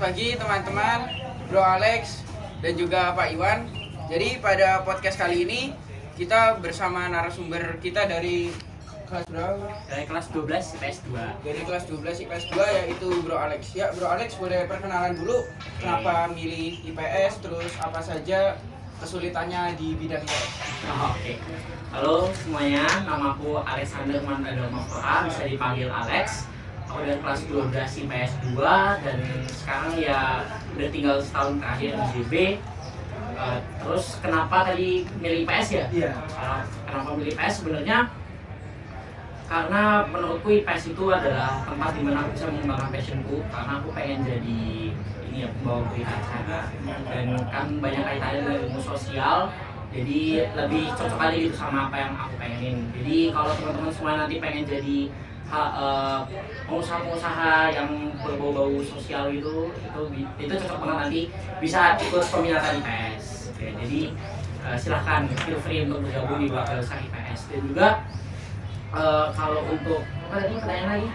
pagi teman-teman, Bro Alex dan juga Pak Iwan. Jadi pada podcast kali ini kita bersama narasumber kita dari kelas berapa? Dari kelas 12 IPS 2. Dari kelas 12 IPS 2 yaitu Bro Alex. Ya, Bro Alex boleh perkenalan dulu kenapa milih IPS, terus apa saja kesulitannya di bidang IPS. Oke. Halo semuanya, namaku Alexander Mandado Mafra, bisa dipanggil Alex. Aku dari kelas 12 IPS 2 dan sekarang ya udah tinggal setahun terakhir di JB. Terus kenapa tadi milih IPS ya? Iya. Kenapa milih IPS sebenarnya? Karena menurutku IPS itu adalah tempat di mana aku bisa mengembangkan passionku, karena aku pengen jadi ini ya, pembawa berita acara dan kan banyak kaitannya dengan ilmu sosial, jadi lebih cocok kali gitu sama apa yang aku pengenin. Jadi kalau teman-teman semua nanti pengen jadi pengusaha-pengusaha yang berbau-bau sosial itu cocok banget, nanti bisa ikut peminatan IPS. Oke, jadi silahkan feel free untuk bergabung di Keluarga Besar IPS. Dan juga kalau untuk apa tadi pertanyaan lagi?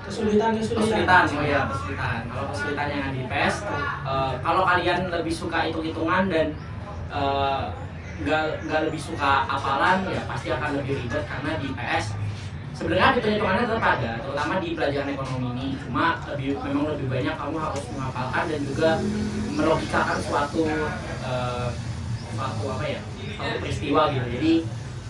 Kesulitan. Oh ya, kesulitan. Kalau kesulitan yang ada di IPS, kalau kalian lebih suka hitung-hitungan dan nggak lebih suka hafalan, ya pasti akan lebih ribet karena di IPS sebenarnya hitung-hitungannya tetap ada, terutama di pelajaran ekonomi ini. Cuma memang lebih banyak kamu harus menghafalkan dan juga melogikakan suatu peristiwa gitu. Jadi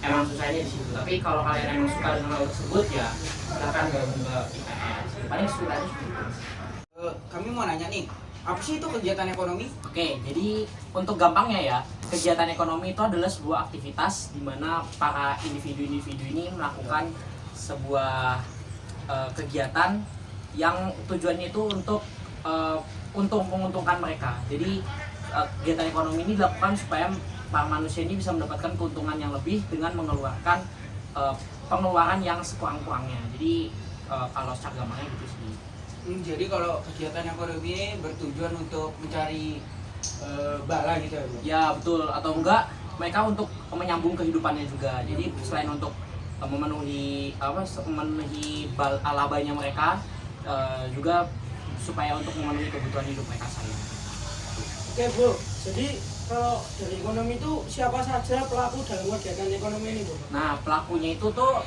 emang susahnya di situ. Tapi kalau kalian emang suka dengan hal tersebut, ya silakan gabung ke IPS. Paling kesulitannya seperti itu. Kami mau nanya nih, apa sih itu kegiatan ekonomi? Oke, jadi untuk gampangnya ya, kegiatan ekonomi itu adalah sebuah aktivitas di mana para individu-individu ini melakukan sebuah kegiatan yang tujuannya itu untuk menguntungkan mereka. Jadi kegiatan ekonomi ini dilakukan supaya para manusia ini bisa mendapatkan keuntungan yang lebih dengan mengeluarkan pengeluaran yang sekurang-kurangnya. Jadi kalau secara gampangnya gitu sih. Jadi kalau kegiatan ekonomi ini bertujuan untuk mencari bala gitu ya, Bro? Ya betul, atau enggak mereka untuk menyambung kehidupannya juga. Jadi selain untuk memenuhi labanya mereka, juga supaya untuk memenuhi kebutuhan hidup mereka sehari. Oke Bro, jadi kalau dari ekonomi itu siapa saja pelaku dalam kegiatan ekonomi ini Bro? Nah, pelakunya itu tuh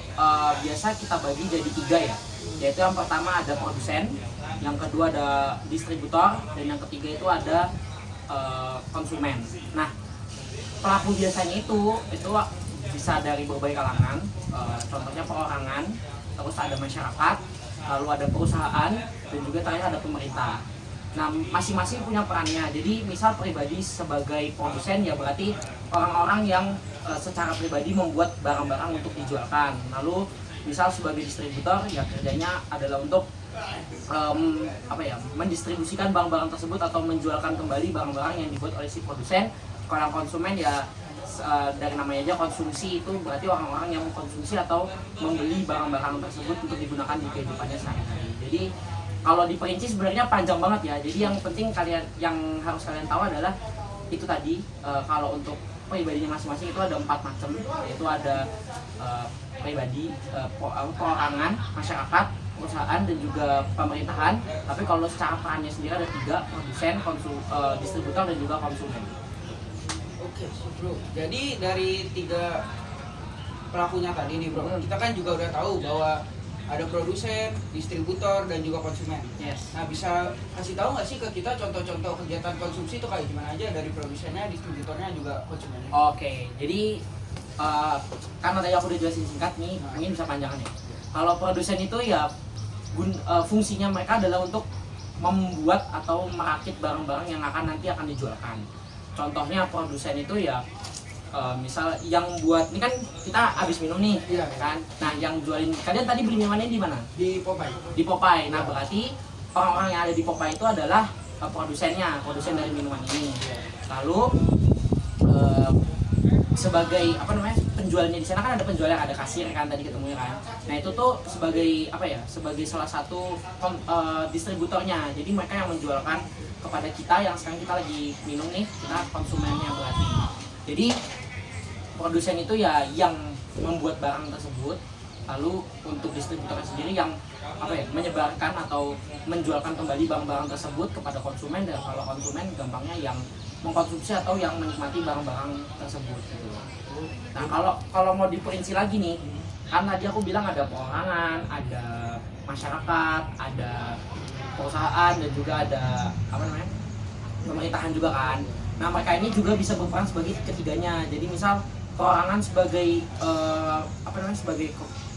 biasa kita bagi jadi 3 ya. Yaitu yang pertama ada produsen, yang kedua ada distributor, dan yang ketiga itu ada konsumen. Nah, pelaku biasanya itu bisa dari berbagai kalangan, contohnya perorangan, terus ada masyarakat, lalu ada perusahaan, dan juga terakhir ada pemerintah. Nah, masing-masing punya perannya. Jadi misal pribadi sebagai produsen ya berarti orang-orang yang secara pribadi membuat barang-barang untuk dijualkan. Lalu misal sebagai distributor ya kerjanya adalah untuk mendistribusikan barang-barang tersebut atau menjualkan kembali barang-barang yang dibuat oleh si produsen. Kalau konsumen ya dari namanya aja konsumsi, itu berarti orang-orang yang mengkonsumsi atau membeli barang-barang tersebut untuk digunakan di kehidupannya sehari-hari. Jadi kalau diperinci sebenarnya panjang banget ya. Jadi yang penting yang harus kalian tahu adalah itu tadi, kalau untuk pribadinya masing-masing itu ada 4 macam, yaitu ada pribadi, perorangan, masyarakat, perusahaan, dan juga pemerintahan. Tapi kalau secara perannya sendiri ada 3, produsen, distributor, dan juga konsumen. Oke, Bro. Jadi dari 3 pelakunya tadi nih, Bro, kita kan juga udah tahu bahwa ada produsen, distributor, dan juga konsumen. Yes. Nah, bisa kasih tahu nggak sih ke kita contoh-contoh kegiatan konsumsi itu kayak gimana aja dari produsennya, distributornya, juga konsumennya? Oke, jadi karena tadi aku udah jelasin singkat nih, mungkin bisa panjangan ya. Kalau produsen itu ya fungsinya mereka adalah untuk membuat atau merakit barang-barang yang akan dijualkan. Contohnya produsen itu ya misal yang buat, ini kan kita habis minum nih, iya, kan? Nah, yang jualin, kalian tadi beli minumannya di mana? Di Popeye. Di Popeye. Nah, berarti orang-orang yang ada di Popeye itu adalah produsen dari minuman ini. Lalu sebagai penjualnya di sana kan ada penjual yang ada kasir kan tadi ketemunya kan. Nah, itu tuh sebagai salah satu distributornya. Jadi mereka yang menjualkan kepada kita yang sekarang kita lagi minum nih, kita konsumennya berarti. Jadi produsen itu ya yang membuat barang tersebut, lalu untuk distributornya sendiri yang menyebarkan atau menjualkan kembali barang-barang tersebut kepada konsumen, dan kalau konsumen gampangnya yang mengkonsumsi atau yang menikmati barang-barang tersebut gitu. Nah kalau mau diperinci lagi nih, kan tadi aku bilang ada perorangan, ada masyarakat, ada perusahaan, dan juga ada pemerintahan juga kan. Nah mereka ini juga bisa berperan sebagai ketiganya. Jadi misal perorangan sebagai sebagai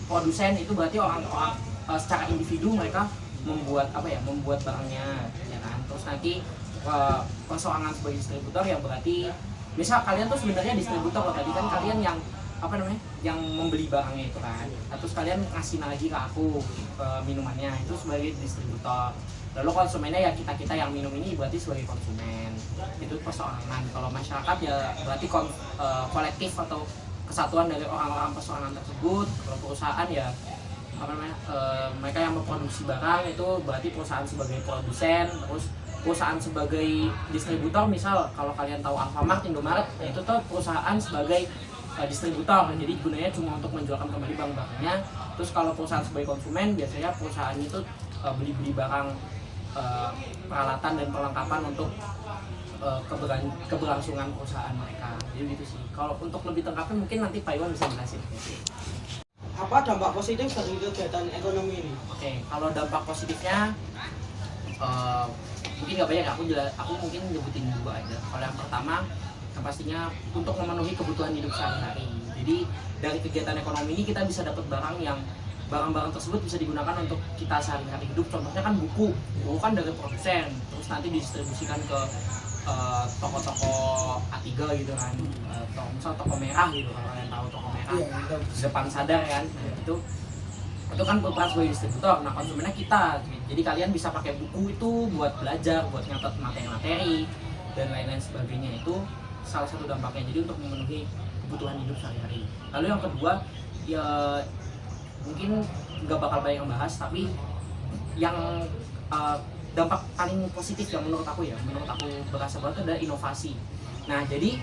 produsen, itu berarti orang-orang secara individu mereka membuat membuat barangnya, ya kan. Terus nanti perorangan sebagai distributor, yang berarti misal kalian tuh sebenarnya distributor loh, tadi kan kalian yang yang membeli barangnya itu kan, terus kalian ngasih lagi ke aku minumannya, itu sebagai distributor. Lalu konsumennya ya kita yang minum ini berarti sebagai konsumen, itu persoalan. Kalau masyarakat ya berarti kolektif atau kesatuan dari orang-orang persoalan tersebut. Kalau perusahaan ya mereka yang memproduksi barang, itu berarti perusahaan sebagai produsen. Terus perusahaan sebagai distributor, misal kalau kalian tahu Alfamart, Indomaret, itu tuh perusahaan sebagai distributor, jadi gunanya cuma untuk menjualkan kembali barang-barangnya. Terus kalau perusahaan sebagai konsumen, biasanya perusahaan itu beli-beli barang, peralatan dan perlengkapan untuk keberlangsungan perusahaan mereka. Jadi gitu sih. Kalau untuk lebih lengkapnya mungkin nanti Pak Iwan bisa jelasin. Apa dampak positif dari kegiatan ekonomi ini? Oke, kalau dampak positifnya mungkin nggak banyak, aku mungkin nyebutin dua aja. Kalau yang pertama, yang pastinya untuk memenuhi kebutuhan hidup sehari-hari. Jadi dari kegiatan ekonomi ini kita bisa dapat barang-barang tersebut bisa digunakan untuk kita sehari-hari hidup. Contohnya kan buku kan dari produsen, terus nanti didistribusikan ke toko-toko A3 gitu kan, misal toko merah gitu, kalau kalian tahu toko merah, depan Sadar kan, itu kan berperan sebagai distributor. Nah konsumennya kita, jadi kalian bisa pakai buku itu buat belajar, buat nyatet materi-materi dan lain-lain sebagainya. Itu salah satu dampaknya, jadi untuk memenuhi kebutuhan hidup sehari-hari. Lalu yang kedua, ya mungkin nggak bakal banyak yang bahas, tapi yang dampak paling positif yang menurut aku berasa banget adalah inovasi. Nah jadi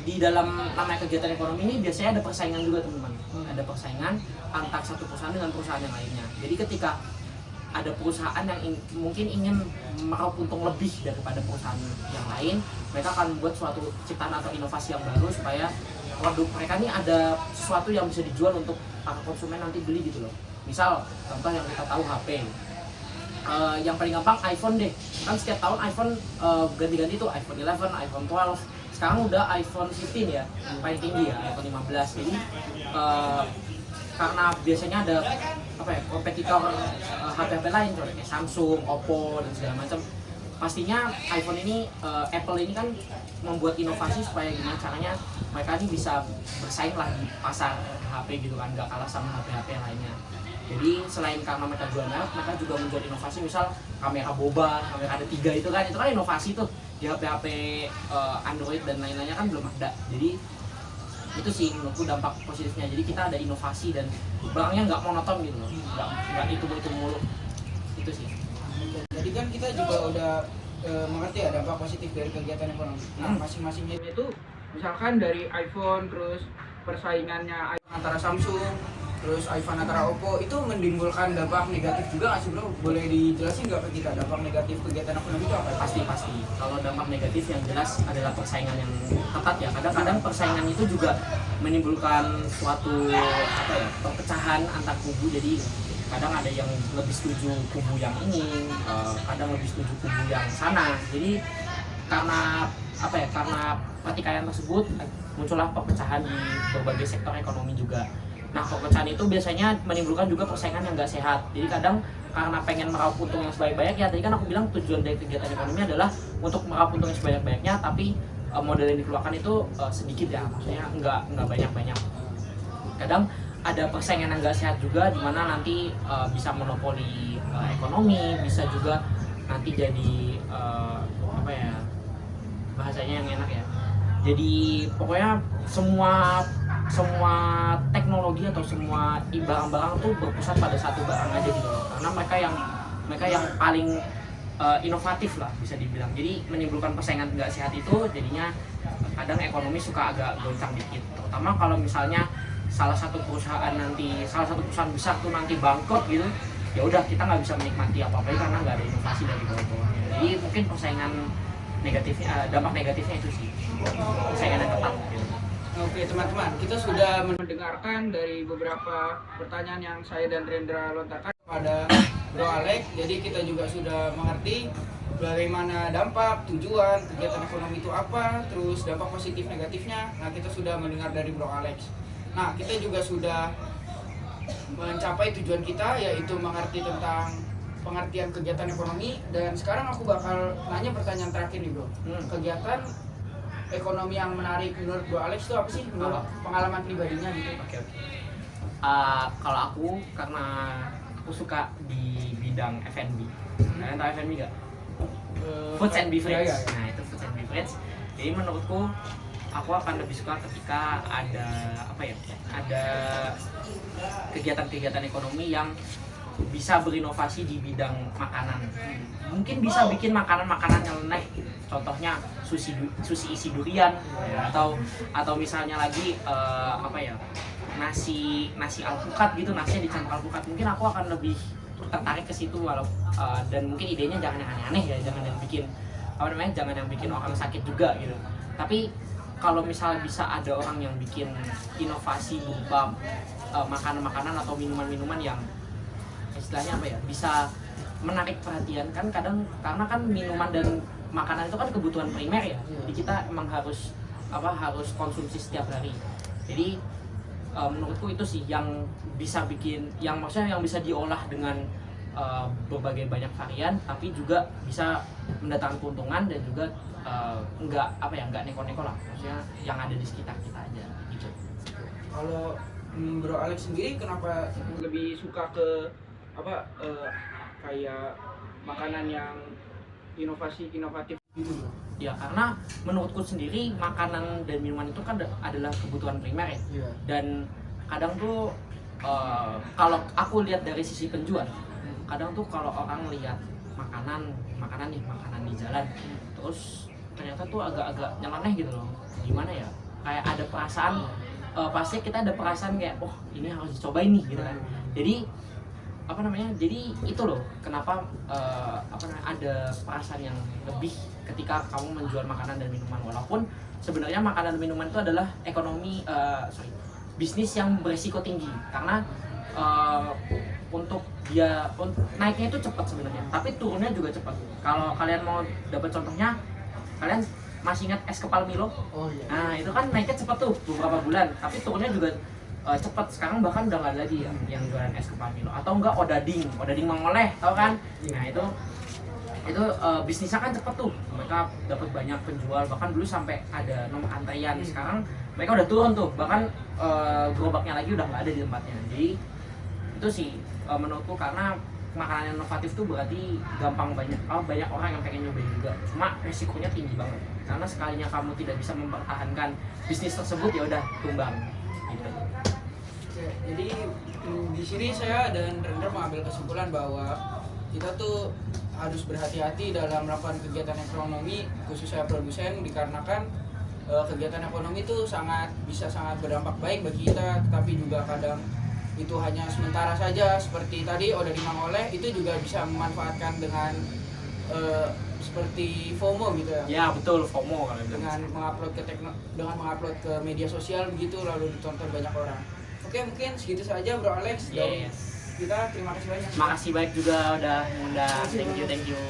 di dalam namanya kegiatan ekonomi ini biasanya ada persaingan juga teman-teman. Ada persaingan antar satu perusahaan dengan perusahaan yang lainnya. Jadi ketika ada perusahaan yang mungkin ingin meraup untung lebih daripada perusahaan yang lain, mereka akan membuat suatu ciptaan atau inovasi yang baru supaya produk mereka ini ada sesuatu yang bisa dijual untuk para konsumen nanti beli gitu loh. Misal contoh yang kita tahu HP, yang paling gampang iPhone deh, kan setiap tahun iPhone ganti-ganti tuh, iPhone 11, iPhone 12, sekarang udah iPhone 15 ya, paling tinggi ya, iPhone 15. Jadi karena biasanya ada kompetitor HP-HP lain, kayak Samsung, Oppo dan segala macam. Pastinya iPhone ini, Apple ini kan membuat inovasi supaya gimana caranya mereka ini bisa bersaing lah di pasar HP gitu kan, nggak kalah sama HP-HP lainnya. Jadi selain karena mereka jual merek, mereka juga membuat inovasi, misal kamera boba, kamera ada 3 itu kan inovasi tuh di HP-HP Android dan lain-lainnya kan belum ada. Jadi itu sih menurutku dampak positifnya. Jadi kita ada inovasi dan barangnya nggak monoton gitu loh, nggak itu mulu. Itu sih. Jadi kan kita juga udah mengerti ya dampak positif dari kegiatan ekonomi. Nah masing-masingnya itu misalkan dari iPhone, terus persaingannya iPhone antara Samsung, terus iPhone antara Oppo, itu menimbulkan dampak negatif juga nggak sih bro? Boleh dijelasin nggak ke kita dampak negatif kegiatan ekonomi itu apa? Pasti. Kalau dampak negatif yang jelas adalah persaingan yang ketat ya. Kadang-kadang persaingan itu juga menimbulkan suatu perpecahan antar kubu. Jadi kadang ada yang lebih setuju kubu yang ini, kadang lebih setuju kubu yang sana. Jadi karena pertikaian tersebut muncullah perpecahan di berbagai sektor ekonomi juga. Nah perpecahan itu biasanya menimbulkan juga persaingan yang nggak sehat. Jadi kadang karena pengen meraup untung yang sebanyak-banyaknya, tadi kan aku bilang tujuan dari kegiatan ekonomi adalah untuk meraup untung yang sebanyak-banyaknya, tapi modal yang dikeluarkan itu sedikit ya, maksudnya nggak banyak-banyak. Kadang ada persaingan yang nggak sehat juga, di mana nanti bisa monopoli ekonomi, bisa juga nanti jadi bahasanya yang enak ya. Jadi pokoknya semua teknologi atau semua barang-barang tuh berpusat pada satu barang aja gitu loh. Karena mereka yang paling inovatif lah bisa dibilang. Jadi menimbulkan persaingan nggak sehat itu jadinya kadang ekonomi suka agak goncang dikit. Terutama kalau misalnya salah satu perusahaan besar tuh nanti bangkrut gitu, ya udah kita nggak bisa menikmati apa-apa karena nggak ada inovasi dari bawah-bawahnya. Jadi mungkin persaingan negatifnya, dampak negatifnya itu sih, persaingan yang ketat gitu. Oke teman-teman, kita sudah mendengarkan dari beberapa pertanyaan yang saya dan Rendra lontarkan pada Bro Alex. Jadi kita juga sudah mengerti bagaimana dampak, tujuan, kegiatan ekonomi itu apa, terus dampak positif negatifnya. Nah kita sudah mendengar dari Bro Alex. Nah kita juga sudah mencapai tujuan kita, yaitu mengerti tentang pengertian kegiatan ekonomi. Dan sekarang aku bakal nanya pertanyaan terakhir nih Bro. Kegiatan ekonomi yang menarik menurut Bro Alex itu apa sih menurut pengalaman pribadinya gitu? Oke. Kalau aku, karena aku suka di bidang F&B. Kalian tahu F&B nggak? Foods and beverage. Ya. Nah itu foods and beverage. Jadi menurutku aku akan lebih suka ketika ada ada kegiatan-kegiatan ekonomi yang bisa berinovasi di bidang makanan. Mungkin bisa bikin makanan-makanan yang nyeleneh. Contohnya sushi isi durian, atau misalnya lagi nasi alpukat gitu, nasinya dicampur alpukat. Mungkin aku akan lebih tertarik ke situ, dan mungkin idenya jangan yang aneh-aneh ya, jangan yang bikin orang sakit juga gitu. Tapi kalau misalnya bisa ada orang yang bikin inovasi berupa makanan-makanan atau minuman-minuman yang istilahnya bisa menarik perhatian, kan kadang karena kan minuman dan makanan itu kan kebutuhan primer ya, jadi kita emang harus konsumsi setiap hari. Jadi menurutku itu sih yang bisa diolah dengan berbagai banyak varian, tapi juga bisa mendatangkan keuntungan dan juga nggak neko-neko lah, maksudnya yang ada di sekitar kita aja gitu. Kalau Bro Alex sendiri kenapa lebih suka ke kayak makanan yang inovatif gitu Bro? Ya karena menurutku sendiri makanan dan minuman itu kan adalah kebutuhan primer ya. Yeah. Dan kadang tuh kalau aku lihat dari sisi penjual, kadang tuh kalau orang lihat makanan di jalan, terus ternyata tuh agak-agak nyeleneh gitu loh. Gimana ya? Kayak ada perasaan, pasti kita ada perasaan kayak, oh ini harus dicobain nih gitu kan. Jadi jadi itu loh kenapa ada perasaan yang lebih ketika kamu menjual makanan dan minuman, walaupun sebenarnya makanan dan minuman itu adalah bisnis yang berisiko tinggi karena untuk naiknya itu cepat sebenarnya, tapi turunnya juga cepat. Kalau kalian mau dapat contohnya, kalian masih ingat es kepal Milo? Oh iya. Nah itu kan naiknya cepat tuh beberapa bulan, tapi turunnya juga cepat. Sekarang bahkan udah nggak ada lagi yang jualan es kepal Milo, atau enggak odading mengoleh, tau kan? Nah itu bisnisnya kan cepet tuh, mereka dapat banyak penjual, bahkan dulu sampai ada nomor antrean. Sekarang mereka udah turun tuh, bahkan gerobaknya lagi udah nggak ada di tempatnya. Jadi itu sih menurutku, karena makanan yang inovatif tuh berarti banyak orang yang pengen nyobain juga, cuma resikonya tinggi banget karena sekalinya kamu tidak bisa mempertahankan bisnis tersebut, ya udah tumbang gitu. Oke, jadi di sini saya dan Rendra mengambil kesimpulan bahwa kita tuh harus berhati-hati dalam melakukan kegiatan ekonomi, khususnya produsen, dikarenakan kegiatan ekonomi itu bisa sangat berdampak baik bagi kita, tetapi juga kadang itu hanya sementara saja. Seperti tadi odading mengoleh itu juga bisa memanfaatkan dengan seperti FOMO gitu ya. Ya betul, FOMO kalau dengan mengupload ke media sosial begitu, lalu ditonton banyak orang. Oke, mungkin segitu saja Bro Alex. Yes. Kita terima kasih banyak. Makasih banyak juga udah ngundang. Thank you.